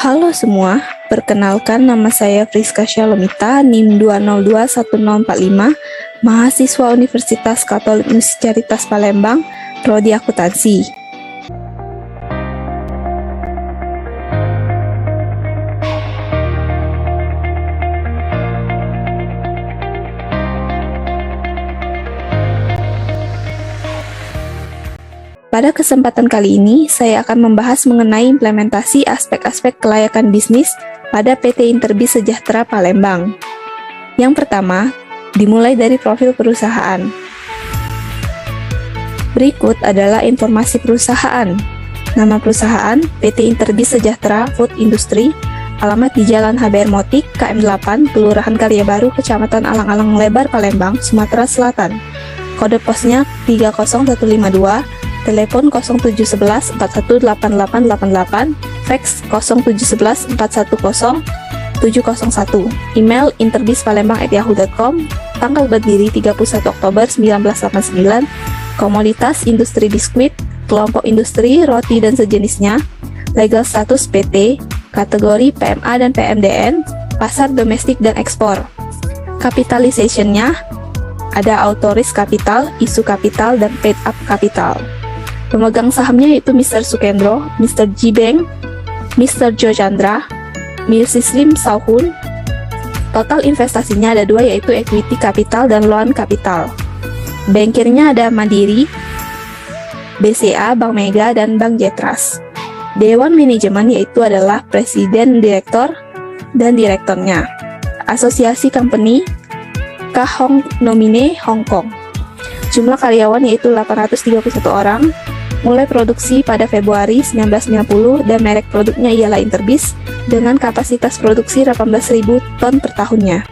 Halo semua, perkenalkan nama saya Friska Syalomita, NIM 2021045, mahasiswa Universitas Katolik Musikaritas Palembang, Prodi Akuntansi. Pada kesempatan kali ini, saya akan membahas mengenai implementasi aspek-aspek kelayakan bisnis pada PT Interbis Sejahtera Palembang. Yang pertama, dimulai dari profil perusahaan. Berikut adalah informasi perusahaan. Nama perusahaan, PT Interbis Sejahtera Food Industry, alamat di Jalan HBR Motik, KM 8, Kelurahan Karya Baru, Kecamatan Alang-Alang Lebar, Palembang, Sumatera Selatan. Kode posnya 30152, telepon 0711 418888, fax 0711 410 701, email interbispalembang@yahoo.com, tanggal berdiri 31 Oktober 1989, komoditas industri biskuit, kelompok industri roti dan sejenisnya, legal status PT, kategori PMA dan PMDN, pasar domestik dan ekspor. Capitalization-nya ada auto risk capital, isu capital, dan paid up capital. Pemegang sahamnya yaitu Mr. Sukendro, Mr. Jibeng, Mr. Jo Chandra, Mrs. Lim Sauhun. Total investasinya ada dua, yaitu equity capital dan loan capital. Bankirnya ada Mandiri, BCA, Bank Mega, dan Bank Jetras. Dewan manajemen yaitu adalah presiden, direktur, dan direkturnya. Asosiasi company, Kahong Nomine Hong Kong. Jumlah karyawan yaitu 831 orang. Mulai produksi pada Februari 1990 dan merek produknya ialah Interbis dengan kapasitas produksi 18.000 ton per tahunnya.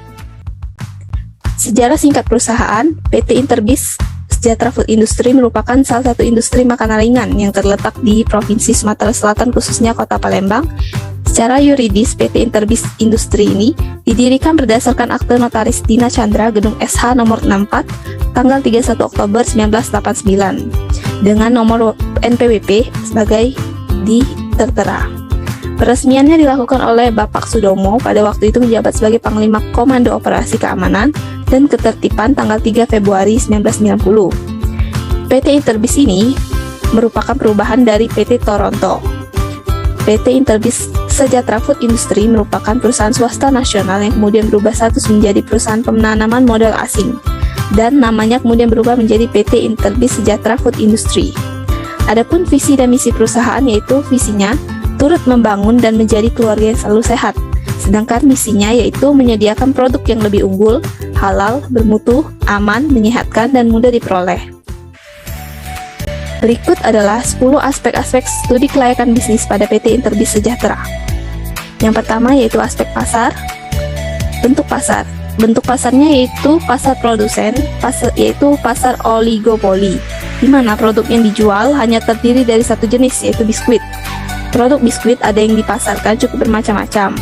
Sejarah singkat perusahaan, PT Interbis Sejahtera Food Industry merupakan salah satu industri makanan ringan yang terletak di Provinsi Sumatera Selatan, khususnya Kota Palembang. Secara yuridis, PT Interbis Industri ini didirikan berdasarkan Akte Notaris Dina Chandra Gedung SH nomor 64 tanggal 31 Oktober 1989 dengan nomor NPWP sebagai di tertera. Peresmiannya dilakukan oleh Bapak Sudomo pada waktu itu menjabat sebagai Panglima Komando Operasi Keamanan dan Ketertiban tanggal 3 Februari 1990. PT Interbis ini merupakan perubahan dari PT Toronto. PT Interbis Sejahtera Food Industry merupakan perusahaan swasta nasional yang kemudian berubah status menjadi perusahaan penanaman modal asing, dan namanya kemudian berubah menjadi PT Interbis Sejahtera Food Industry. Adapun visi dan misi perusahaan yaitu visinya turut membangun dan menjadi keluarga yang selalu sehat, sedangkan misinya yaitu menyediakan produk yang lebih unggul, halal, bermutu, aman, menyehatkan, dan mudah diperoleh. Berikut adalah 10 aspek-aspek studi kelayakan bisnis pada PT Interbis Sejahtera. Yang pertama yaitu aspek pasar. Bentuk pasar. Bentuk pasarnya yaitu pasar produsen, yaitu pasar oligopoli, di mana produk yang dijual hanya terdiri dari satu jenis, yaitu biskuit. Produk biskuit ada yang dipasarkan cukup bermacam-macam,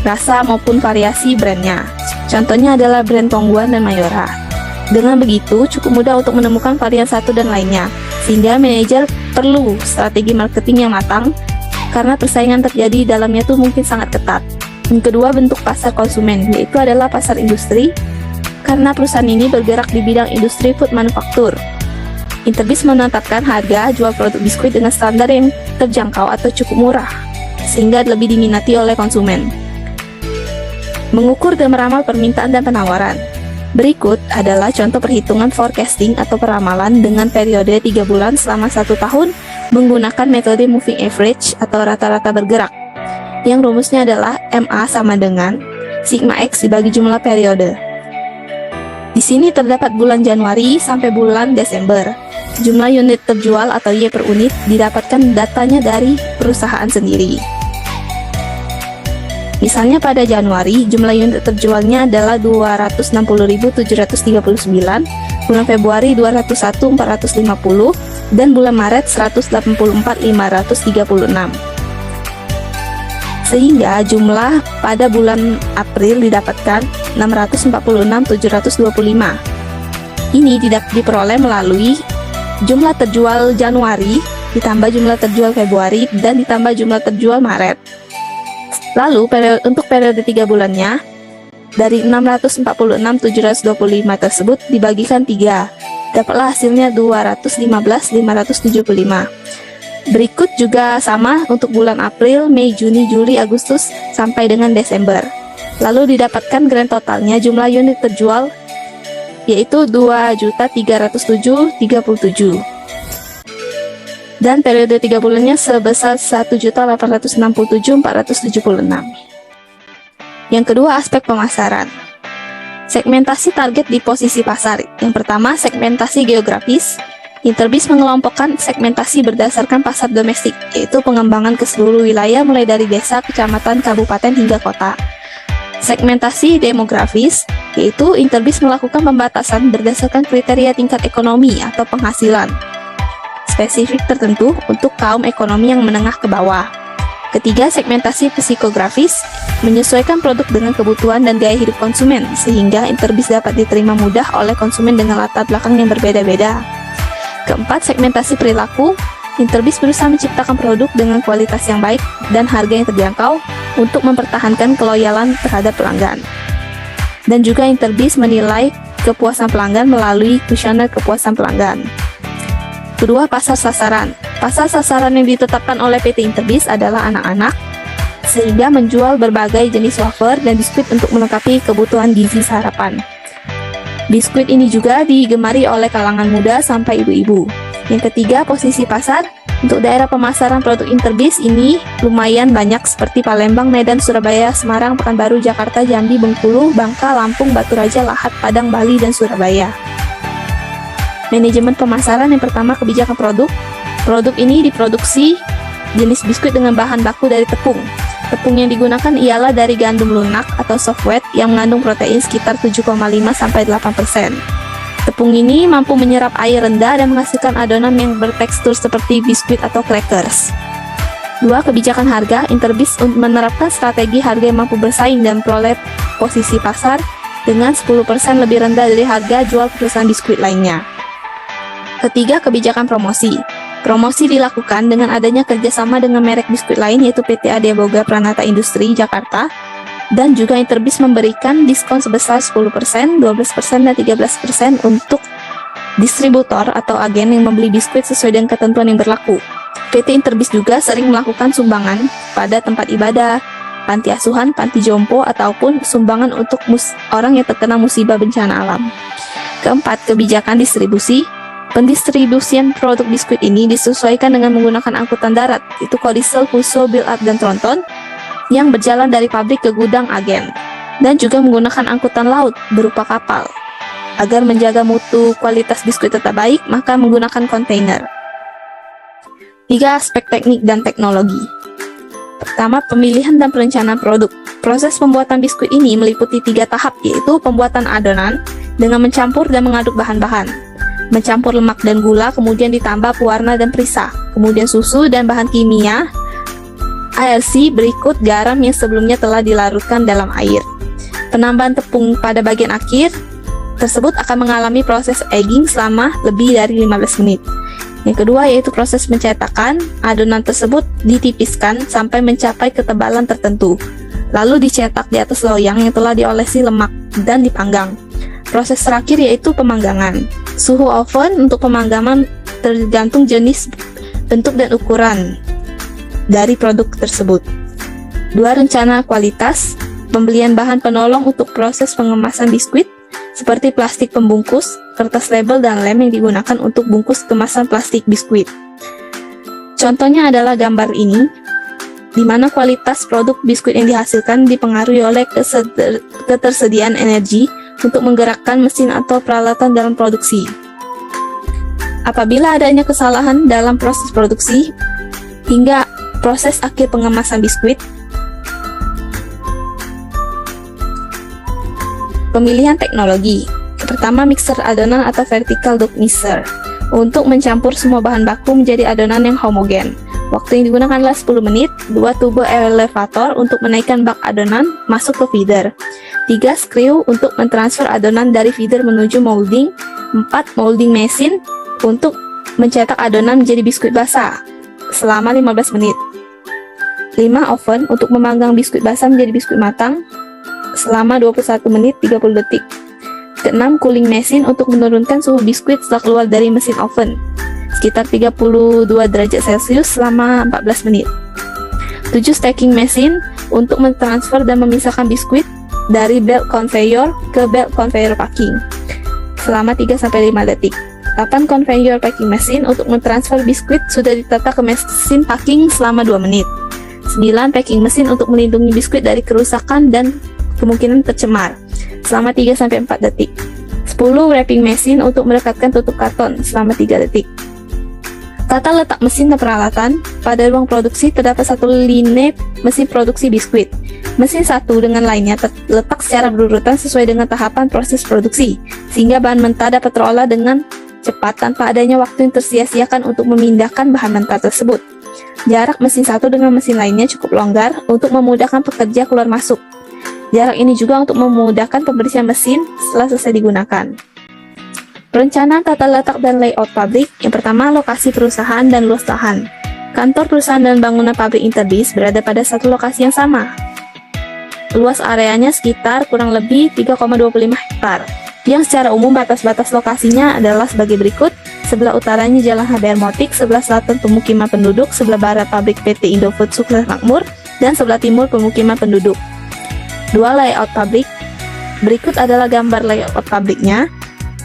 rasa maupun variasi brandnya. Contohnya adalah brand Tongguan dan Mayora. Dengan begitu, cukup mudah untuk menemukan varian satu dan lainnya, sehingga manajer perlu strategi marketing yang matang, karena persaingan terjadi dalamnya tuh mungkin sangat ketat. Yang kedua, bentuk pasar konsumen, yaitu adalah pasar industri, karena perusahaan ini bergerak di bidang industri food manufaktur. Interbis menetapkan harga jual produk biskuit dengan standar yang terjangkau atau cukup murah, sehingga lebih diminati oleh konsumen. Mengukur dan meramal permintaan dan penawaran. Berikut adalah contoh perhitungan forecasting atau peramalan dengan periode 3 bulan selama 1 tahun menggunakan metode moving average atau rata-rata bergerak, yang rumusnya adalah MA sama dengan Sigma X dibagi jumlah periode. Di sini terdapat bulan Januari sampai bulan Desember. Jumlah unit terjual atau Y per unit didapatkan datanya dari perusahaan sendiri. Misalnya pada Januari, jumlah unit terjualnya adalah 260.739, bulan Februari 201.450, dan bulan Maret 184.536. Sehingga jumlah pada bulan April didapatkan 646.725. Ini diperoleh melalui jumlah terjual Januari ditambah jumlah terjual Februari dan ditambah jumlah terjual Maret. Lalu untuk periode 3 bulannya, dari 646.725 tersebut dibagikan 3. Dapatlah hasilnya 215.575. Berikut juga sama untuk bulan April, Mei, Juni, Juli, Agustus, sampai dengan Desember. Lalu didapatkan grand totalnya jumlah unit terjual yaitu 2.307.37. Dan periode 3 bulannya sebesar 1.867.476. Yang kedua, aspek pemasaran. Segmentasi target di posisi pasar. Yang pertama, segmentasi geografis. Interbis mengelompokkan segmentasi berdasarkan pasar domestik, yaitu pengembangan ke seluruh wilayah mulai dari desa, kecamatan, kabupaten, hingga kota. Segmentasi demografis, yaitu Interbis melakukan pembatasan berdasarkan kriteria tingkat ekonomi atau penghasilan spesifik tertentu untuk kaum ekonomi yang menengah ke bawah. Ketiga, segmentasi psikografis, menyesuaikan produk dengan kebutuhan dan gaya hidup konsumen, sehingga Interbis dapat diterima mudah oleh konsumen dengan latar belakang yang berbeda-beda. Keempat, segmentasi perilaku, Interbis berusaha menciptakan produk dengan kualitas yang baik dan harga yang terjangkau untuk mempertahankan keloyalan terhadap pelanggan. Dan juga Interbis menilai kepuasan pelanggan melalui kuesioner kepuasan pelanggan. Kedua, pasar sasaran. Pasar sasaran yang ditetapkan oleh PT Interbis adalah anak-anak, sehingga menjual berbagai jenis wafer dan biskuit untuk melengkapi kebutuhan gizi sarapan. Biskuit ini juga digemari oleh kalangan muda sampai ibu-ibu. Yang ketiga, posisi pasar. Untuk daerah pemasaran produk Interbis ini lumayan banyak seperti Palembang, Medan, Surabaya, Semarang, Pekanbaru, Jakarta, Jambi, Bengkulu, Bangka, Lampung, Batu Raja, Lahat, Padang, Bali, dan Surabaya. Manajemen pemasaran. Yang pertama, kebijakan produk. Produk ini diproduksi jenis biskuit dengan bahan baku dari tepung. Tepung yang digunakan ialah dari gandum lunak atau soft wheat yang mengandung protein sekitar 7,5-8%. Tepung ini mampu menyerap air rendah dan menghasilkan adonan yang bertekstur seperti biskuit atau crackers. Dua, kebijakan harga. Interbis menerapkan strategi harga yang mampu bersaing dan memperoleh posisi pasar dengan 10% lebih rendah dari harga jual perusahaan biskuit lainnya. Ketiga, kebijakan promosi. Promosi dilakukan dengan adanya kerjasama dengan merek biskuit lain yaitu PT Adya Boga Pranata Industri Jakarta, dan juga Interbis memberikan diskon sebesar 10%, 12%, dan 13% untuk distributor atau agen yang membeli biskuit sesuai dengan ketentuan yang berlaku. PT Interbis juga sering melakukan sumbangan pada tempat ibadah, panti asuhan, panti jompo, ataupun sumbangan untuk orang yang terkena musibah bencana alam. Keempat, kebijakan distribusi. Pendistribusian produk biskuit ini disesuaikan dengan menggunakan angkutan darat, itu Kodisel, Fuso, Build Up, dan Tronton, yang berjalan dari pabrik ke gudang agen, dan juga menggunakan angkutan laut berupa kapal. Agar menjaga mutu kualitas biskuit tetap baik, maka menggunakan kontainer. 3. Aspek teknik dan teknologi. Pertama, pemilihan dan perencanaan produk. Proses pembuatan biskuit ini meliputi 3 tahap, yaitu pembuatan adonan dengan mencampur dan mengaduk bahan-bahan, mencampur lemak dan gula, kemudian ditambah pewarna dan perisa, kemudian susu dan bahan kimia, ARC, berikut garam yang sebelumnya telah dilarutkan dalam air. Penambahan tepung pada bagian akhir tersebut akan mengalami proses egging selama lebih dari 15 menit. Yang kedua yaitu proses pencetakan. Adonan tersebut ditipiskan sampai mencapai ketebalan tertentu, lalu dicetak di atas loyang yang telah diolesi lemak dan dipanggang. Proses terakhir yaitu pemanggangan. Suhu oven untuk pemanggangan tergantung jenis, bentuk, dan ukuran dari produk tersebut. 2. Rencana kualitas. Pembelian bahan penolong untuk proses pengemasan biskuit seperti plastik pembungkus, kertas label, dan lem yang digunakan untuk bungkus kemasan plastik biskuit. Contohnya adalah gambar ini, di mana kualitas produk biskuit yang dihasilkan dipengaruhi oleh ketersediaan energi untuk menggerakkan mesin atau peralatan dalam produksi. Apabila adanya kesalahan dalam proses produksi hingga proses akhir pengemasan biskuit. Pemilihan teknologi. Pertama, mixer adonan atau vertical dough mixer untuk mencampur semua bahan baku menjadi adonan yang homogen. Waktu yang digunakan adalah 10 menit. 2. Turbo elevator untuk menaikkan bak adonan masuk ke feeder. 3. Screw untuk mentransfer adonan dari feeder menuju molding. 4. Molding mesin untuk mencetak adonan menjadi biskuit basah selama 15 menit. 5. Oven untuk memanggang biskuit basah menjadi biskuit matang selama 21 menit 30 detik. Ke-6. Cooling mesin untuk menurunkan suhu biskuit setelah keluar dari mesin oven sekitar 32 derajat Celcius selama 14 menit. 7. Stacking mesin untuk mentransfer dan memisahkan biskuit dari belt conveyor ke belt conveyor packing selama 3-5 detik. 8. Conveyor packing mesin untuk mentransfer biskuit sudah ditata ke mesin packing selama 2 menit. 9. Packing mesin untuk melindungi biskuit dari kerusakan dan kemungkinan tercemar selama 3-4 detik. 10. Wrapping mesin untuk merekatkan tutup karton selama 3 detik. Tata letak mesin dan peralatan. Pada ruang produksi terdapat satu line mesin produksi biskuit. Mesin satu dengan lainnya terletak secara berurutan sesuai dengan tahapan proses produksi, sehingga bahan mentah dapat terolah dengan cepat tanpa adanya waktu yang tersia-siakan untuk memindahkan bahan mentah tersebut. Jarak mesin satu dengan mesin lainnya cukup longgar untuk memudahkan pekerja keluar masuk. Jarak ini juga untuk memudahkan pembersihan mesin setelah selesai digunakan. Perencanaan tata letak dan layout pabrik. Yang pertama, lokasi perusahaan dan luas lahan. Kantor perusahaan dan bangunan pabrik Interbis berada pada satu lokasi yang sama. Luas areanya sekitar kurang lebih 3,25 hektar. Yang secara umum batas-batas lokasinya adalah sebagai berikut. Sebelah utaranya Jalan HBR Motik, sebelah selatan pemukiman penduduk, sebelah barat pabrik PT Indofood Sukses Makmur, dan sebelah timur pemukiman penduduk. 2. Layout pabrik. Berikut adalah gambar layout pabriknya.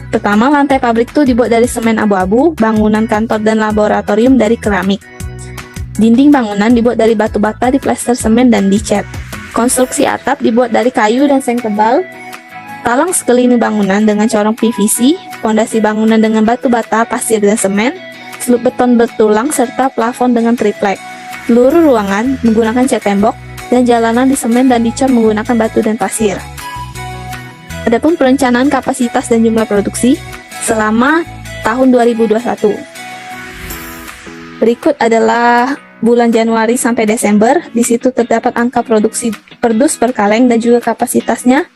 Pertama, lantai pabrik itu dibuat dari semen abu-abu, bangunan kantor dan laboratorium dari keramik. Dinding bangunan dibuat dari batu bata, diplester semen dan dicat. Konstruksi atap dibuat dari kayu dan seng tebal. Talang sekeliling bangunan dengan corong PVC, fondasi bangunan dengan batu bata, pasir dan semen, seluk beton bertulang serta plafon dengan triplek. Seluruh ruangan menggunakan cat tembok dan jalanan di semen dan dicor menggunakan batu dan pasir. Adapun perencanaan kapasitas dan jumlah produksi selama tahun 2021. Berikut adalah bulan Januari sampai Desember. Di situ terdapat angka produksi per dus per kaleng dan juga kapasitasnya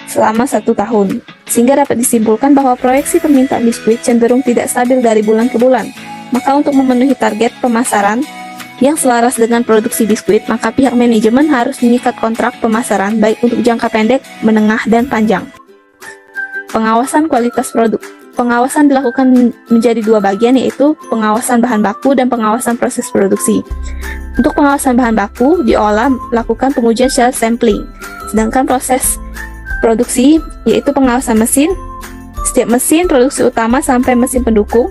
selama 1 tahun. Sehingga dapat disimpulkan bahwa proyeksi permintaan biskuit cenderung tidak stabil dari bulan ke bulan. Maka untuk memenuhi target pemasaran yang selaras dengan produksi biskuit, maka pihak manajemen harus mengikat kontrak pemasaran baik untuk jangka pendek, menengah, dan panjang. Pengawasan kualitas produk. Pengawasan dilakukan menjadi 2 bagian, yaitu pengawasan bahan baku dan pengawasan proses produksi. Untuk pengawasan bahan baku, diolah melakukan pengujian secara sampling. Sedangkan proses produksi, yaitu pengawasan mesin, setiap mesin produksi utama sampai mesin pendukung,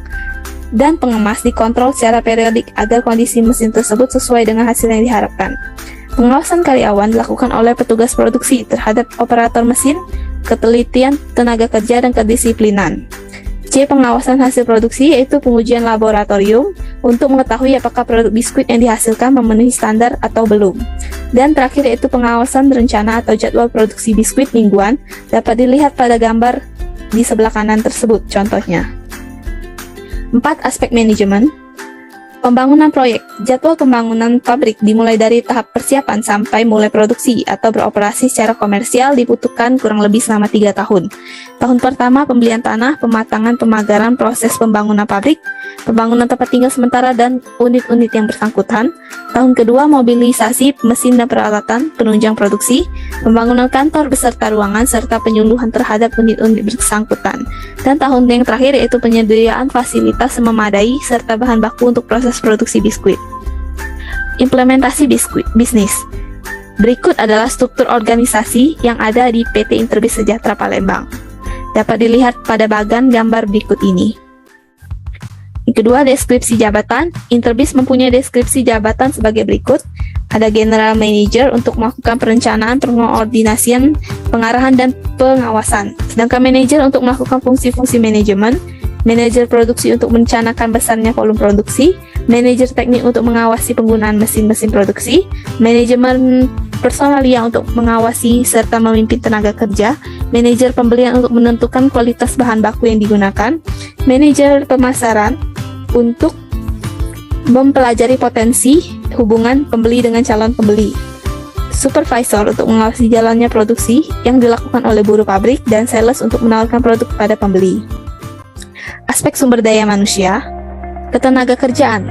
dan pengemas dikontrol secara periodik agar kondisi mesin tersebut sesuai dengan hasil yang diharapkan. Pengawasan karyawan dilakukan oleh petugas produksi terhadap operator mesin, ketelitian tenaga kerja, dan kedisiplinan. C. Pengawasan hasil produksi, yaitu pengujian laboratorium untuk mengetahui apakah produk biskuit yang dihasilkan memenuhi standar atau belum. Dan terakhir yaitu pengawasan rencana atau jadwal produksi biskuit mingguan, dapat dilihat pada gambar di sebelah kanan tersebut contohnya. 4. Aspek manajemen. Pembangunan proyek. Jadwal pembangunan pabrik dimulai dari tahap persiapan sampai mulai produksi atau beroperasi secara komersial dibutuhkan kurang lebih selama 3 tahun. Tahun pertama pembelian tanah, pematangan pemagaran proses pembangunan pabrik, pembangunan tempat tinggal sementara dan unit-unit yang bersangkutan. Tahun kedua mobilisasi mesin dan peralatan, penunjang produksi, pembangunan kantor beserta ruangan serta penyuluhan terhadap unit-unit bersangkutan. Dan tahun yang terakhir yaitu penyediaan fasilitas yang memadai serta bahan baku untuk proses produksi biskuit. Implementasi bisnis. Berikut adalah struktur organisasi yang ada di PT Interbis Sejahtera Palembang. Dapat dilihat pada bagan gambar berikut ini. Yang kedua, deskripsi jabatan. Interbis mempunyai deskripsi jabatan sebagai berikut. Ada General Manager untuk melakukan perencanaan, pengordinasian, pengarahan, dan pengawasan. Sedangkan Manager untuk melakukan fungsi-fungsi manajemen. Manajer produksi untuk merencanakan besarnya volume produksi. Manajer teknik untuk mengawasi penggunaan mesin-mesin produksi. Manajemen personalia untuk mengawasi serta memimpin tenaga kerja. Manajer pembelian untuk menentukan kualitas bahan baku yang digunakan. Manajer pemasaran untuk mempelajari potensi hubungan pembeli dengan calon pembeli. Supervisor untuk mengawasi jalannya produksi yang dilakukan oleh buruh pabrik, dan sales untuk menawarkan produk kepada pembeli. Aspek sumber daya manusia. Ketenaga kerjaan.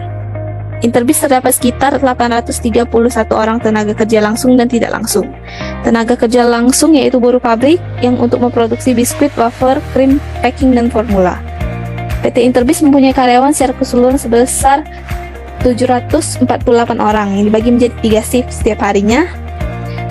Interbis terdapat sekitar 831 orang tenaga kerja langsung dan tidak langsung. Tenaga kerja langsung yaitu buruh pabrik yang untuk memproduksi biskuit, wafer, krim, packing, dan formula. PT Interbis mempunyai karyawan secara keseluruhan sebesar 748 orang yang dibagi menjadi 3 shift setiap harinya,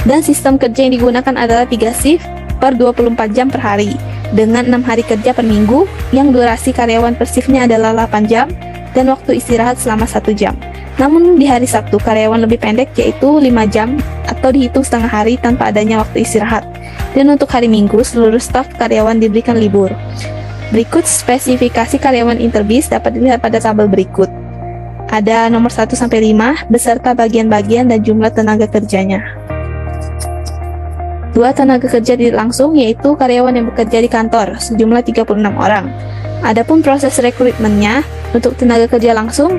dan sistem kerja yang digunakan adalah 3 shift per 24 jam per hari dengan 6 hari kerja per minggu yang durasi karyawan per shiftnya adalah 8 jam dan waktu istirahat selama 1 jam. Namun di hari Sabtu karyawan lebih pendek yaitu 5 jam atau dihitung setengah hari tanpa adanya waktu istirahat. Dan untuk hari Minggu seluruh staf karyawan diberikan libur. Berikut spesifikasi karyawan Interbis dapat dilihat pada tabel berikut. Ada nomor 1 sampai 5 beserta bagian-bagian dan jumlah tenaga kerjanya. 2 tenaga kerja tidak langsung yaitu karyawan yang bekerja di kantor sejumlah 36 orang. Adapun proses rekrutmennya untuk tenaga kerja langsung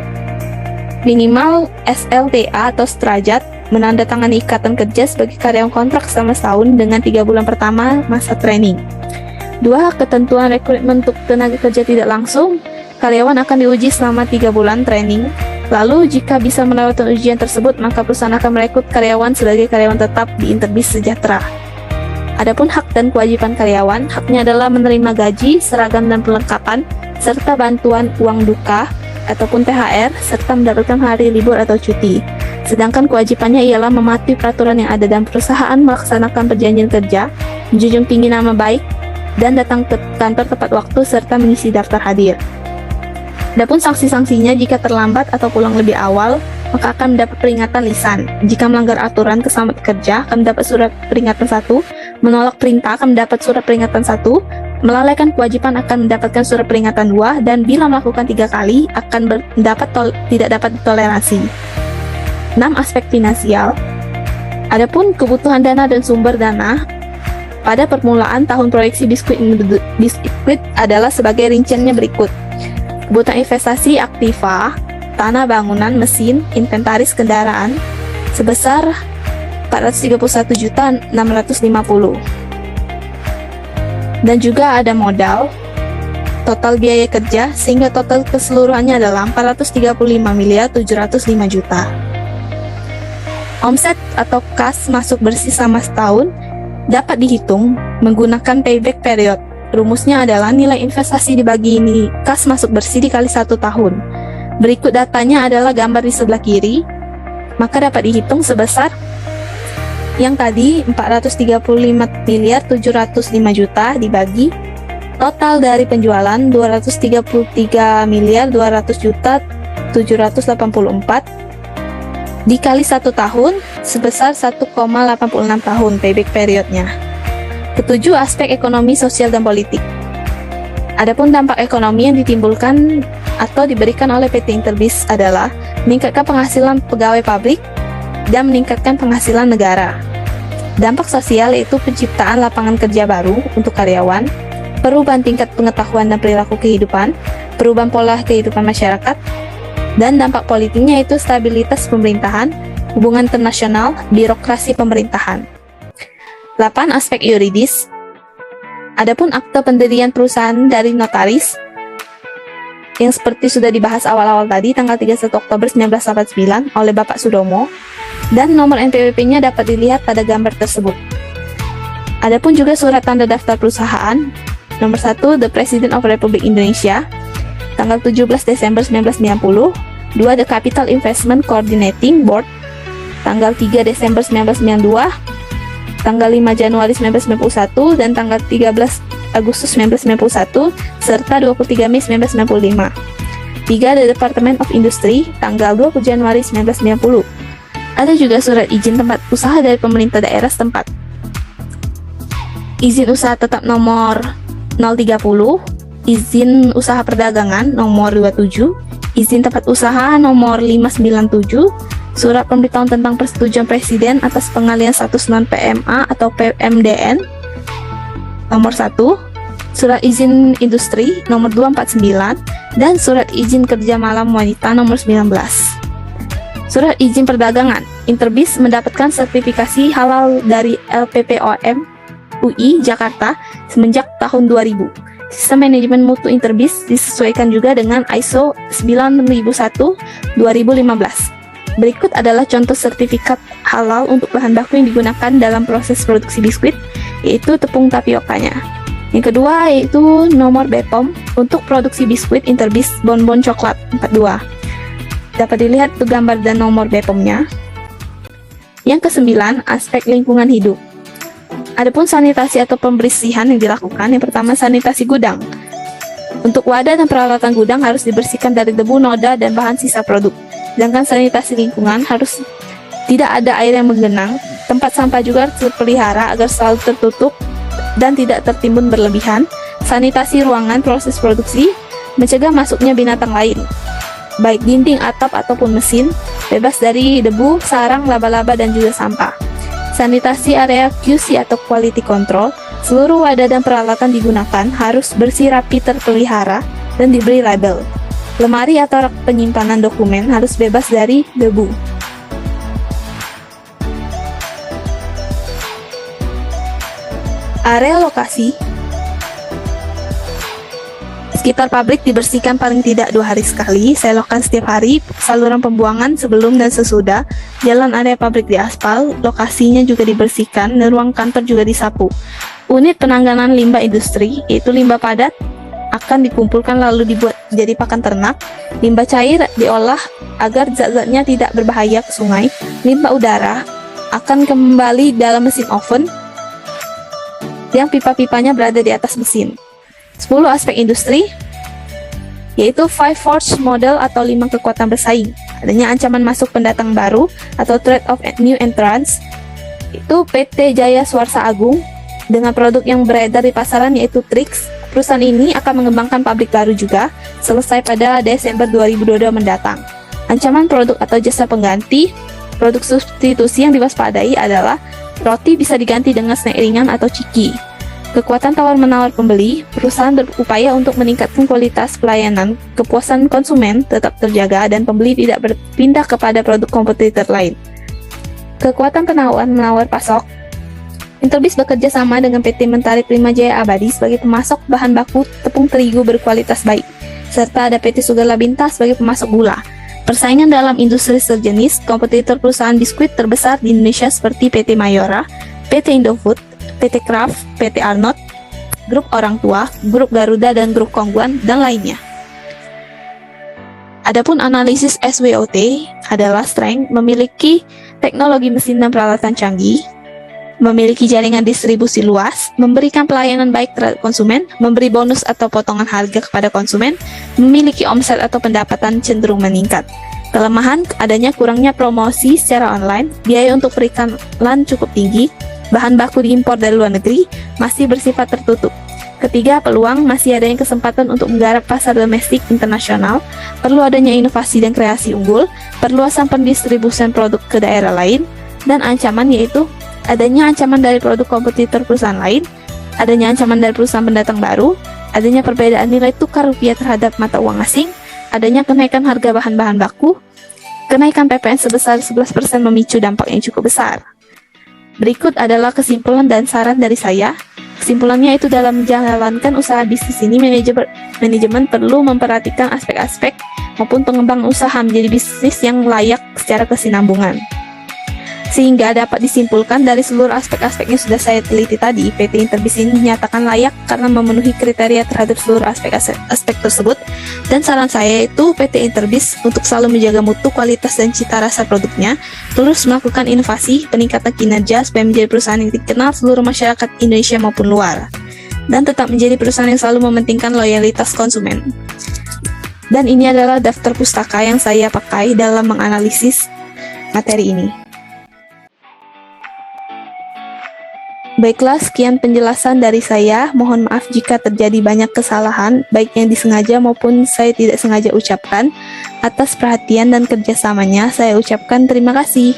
minimal SLTA atau sederajat menandatangani ikatan kerja sebagai karyawan kontrak selama setahun dengan 3 bulan pertama masa training. 2. Ketentuan rekrutmen untuk tenaga kerja tidak langsung, karyawan akan diuji selama 3 bulan training. Lalu jika bisa melewati ujian tersebut, maka perusahaan akan merekrut karyawan sebagai karyawan tetap di Interbis Sejahtera. Adapun hak dan kewajiban karyawan, haknya adalah menerima gaji, seragam dan perlengkapan, serta bantuan uang duka ataupun THR, serta mendapatkan hari libur atau cuti. Sedangkan kewajibannya ialah mematuhi peraturan yang ada dalam perusahaan, melaksanakan perjanjian kerja, menjunjung tinggi nama baik, dan datang ke kantor tepat waktu serta mengisi daftar hadir. Adapun sanksi-sanksinya jika terlambat atau pulang lebih awal, maka akan mendapat peringatan lisan. Jika melanggar aturan keselamatan kerja, akan mendapat surat peringatan 1, menolak perintah akan mendapat surat peringatan 1, melalaikan kewajiban akan mendapatkan surat peringatan 2, dan bila melakukan 3 kali akan tidak dapat ditoleransi. 6. Aspek finansial. Adapun kebutuhan dana dan sumber dana pada permulaan tahun proyeksi biskuit adalah sebagai rinciannya berikut. Kebutuhan investasi aktiva, tanah bangunan, mesin, inventaris kendaraan sebesar 431.650. Dan juga ada modal, total biaya kerja sehingga total keseluruhannya adalah 435.705.000.000. Omset atau kas masuk bersih selama setahun dapat dihitung menggunakan payback period. Rumusnya adalah nilai investasi dibagi ini kas masuk bersih dikali 1 tahun. Berikut datanya adalah gambar di sebelah kiri, maka dapat dihitung sebesar yang tadi 435.705.000.000 dibagi total dari penjualan 233.200.784 dikali 1 tahun sebesar 1,86 tahun payback periodnya. Ketujuh, aspek ekonomi, sosial, dan politik. Adapun dampak ekonomi yang ditimbulkan atau diberikan oleh PT Interbis adalah meningkatkan penghasilan pegawai pabrik dan meningkatkan penghasilan negara. Dampak sosial yaitu penciptaan lapangan kerja baru untuk karyawan, perubahan tingkat pengetahuan dan perilaku kehidupan, perubahan pola kehidupan masyarakat, dan dampak politiknya yaitu stabilitas pemerintahan, hubungan internasional, birokrasi pemerintahan. 8. Aspek yuridis. Adapun akte pendirian perusahaan dari notaris yang seperti sudah dibahas awal-awal tadi tanggal 31 Oktober 1989 oleh Bapak Sudomo, dan nomor NPWP-nya dapat dilihat pada gambar tersebut. Adapun juga surat tanda daftar perusahaan nomor 1 The President of Republic Indonesia tanggal 17 Desember 1990, 2 The Capital Investment Coordinating Board tanggal 3 Desember 1992, tanggal 5 Januari 1991, dan tanggal 13 Agustus 1991, serta 23 Mei 1995. 3. The Department of Industry, tanggal 20 Januari 1990. Ada juga surat izin tempat usaha dari pemerintah daerah setempat. Izin usaha tetap nomor 030, izin usaha perdagangan nomor 27, izin tempat usaha nomor 597, surat pemberitahuan tentang persetujuan Presiden atas pengalihan status non-PMA atau PMDN nomor 1, surat izin industri nomor 249, dan surat izin kerja malam wanita nomor 19. Surat izin perdagangan. Interbis mendapatkan sertifikasi halal dari LPPOM UI Jakarta semenjak tahun 2000. Sistem manajemen mutu Interbis disesuaikan juga dengan ISO 9001-2015. Berikut adalah contoh sertifikat halal untuk bahan baku yang digunakan dalam proses produksi biskuit, yaitu tepung tapiokanya. Yang kedua yaitu nomor BPOM untuk produksi biskuit Interbis bonbon coklat 42. Dapat dilihat tuh gambar dan nomor BPOM-nya. Yang kesembilan, aspek lingkungan hidup. Adapun sanitasi atau pembersihan yang dilakukan, yang pertama sanitasi gudang. Untuk wadah dan peralatan gudang harus dibersihkan dari debu, noda, dan bahan sisa produk. Sedangkan sanitasi lingkungan harus tidak ada air yang menggenang. Tempat sampah juga harus terpelihara agar selalu tertutup dan tidak tertimbun berlebihan. Sanitasi ruangan proses produksi, mencegah masuknya binatang lain, baik dinding, atap, ataupun mesin, bebas dari debu, sarang, laba-laba, dan juga sampah. Sanitasi area QC atau quality control, seluruh wadah dan peralatan digunakan harus bersih, rapi, terpelihara, dan diberi label. Lemari atau rak penyimpanan dokumen harus bebas dari debu. Area lokasi sekitar pabrik dibersihkan paling tidak 2 hari sekali. Saya lakukan setiap hari. Saluran pembuangan sebelum dan sesudah. Jalan area pabrik diaspal. Lokasinya juga dibersihkan. Dan ruang kantor juga disapu. Unit penanganan limbah industri, yaitu limbah padat, akan dikumpulkan lalu dibuat jadi pakan ternak. Limbah cair diolah agar zat-zatnya tidak berbahaya ke sungai. Limbah udara akan kembali dalam mesin oven yang pipa-pipanya berada di atas mesin. 10 aspek industri, yaitu 5 force model atau 5 kekuatan bersaing. Adanya ancaman masuk pendatang baru atau threat of new entrants, itu PT Jaya Swarsa Agung dengan produk yang beredar di pasaran yaitu Trix. Perusahaan ini akan mengembangkan pabrik baru juga, selesai pada Desember 2022 mendatang. Ancaman produk atau jasa pengganti, produk substitusi yang diwaspadai adalah roti bisa diganti dengan snack ringan atau ciki. Kekuatan tawar-menawar pembeli, perusahaan berupaya untuk meningkatkan kualitas pelayanan, kepuasan konsumen tetap terjaga, dan pembeli tidak berpindah kepada produk kompetitor lain. Kekuatan penawar-menawar pasok, Interbis bekerja sama dengan PT Mentari Prima Jaya Abadi sebagai pemasok bahan baku tepung terigu berkualitas baik, serta ada PT Sugar Labinta sebagai pemasok gula. Persaingan dalam industri sejenis, kompetitor perusahaan biskuit terbesar di Indonesia seperti PT Mayora, PT Indofood, PT Kraft, PT Arnott, Grup Orang Tua, Grup Garuda, dan Grup Kongguan, dan lainnya. Adapun analisis SWOT adalah strength, memiliki teknologi mesin dan peralatan canggih, memiliki jaringan distribusi luas, memberikan pelayanan baik terhadap konsumen, memberi bonus atau potongan harga kepada konsumen, memiliki omset atau pendapatan cenderung meningkat. Kelemahan, adanya kurangnya promosi secara online, biaya untuk periklan cukup tinggi, bahan baku diimpor dari luar negeri, masih bersifat tertutup. Ketiga, peluang, masih adanya kesempatan untuk menggarap pasar domestik internasional, perlu adanya inovasi dan kreasi unggul, perluasan pendistribusian produk ke daerah lain, dan ancaman yaitu adanya ancaman dari produk kompetitor perusahaan lain, adanya ancaman dari perusahaan pendatang baru, adanya perbedaan nilai tukar rupiah terhadap mata uang asing, adanya kenaikan harga bahan-bahan baku, kenaikan PPN sebesar 11% memicu dampak yang cukup besar. Berikut adalah kesimpulan dan saran dari saya. Kesimpulannya itu dalam menjalankan usaha bisnis ini, manajemen perlu memperhatikan aspek-aspek maupun pengembang usaha menjadi bisnis yang layak secara kesinambungan. Sehingga dapat disimpulkan dari seluruh aspek-aspek yang sudah saya teliti tadi, PT Interbis ini dinyatakan layak karena memenuhi kriteria terhadap seluruh aspek tersebut. Dan saran saya itu PT Interbis untuk selalu menjaga mutu, kualitas, dan cita rasa produknya, terus melakukan inovasi, peningkatan kinerja supaya menjadi perusahaan yang dikenal seluruh masyarakat Indonesia maupun luar, dan tetap menjadi perusahaan yang selalu mementingkan loyalitas konsumen. Dan ini adalah daftar pustaka yang saya pakai dalam menganalisis materi ini. Baiklah, sekian penjelasan dari saya. Mohon maaf jika terjadi banyak kesalahan, baik yang disengaja maupun saya tidak sengaja ucapkan. Atas perhatian dan kerjasamanya, saya ucapkan terima kasih.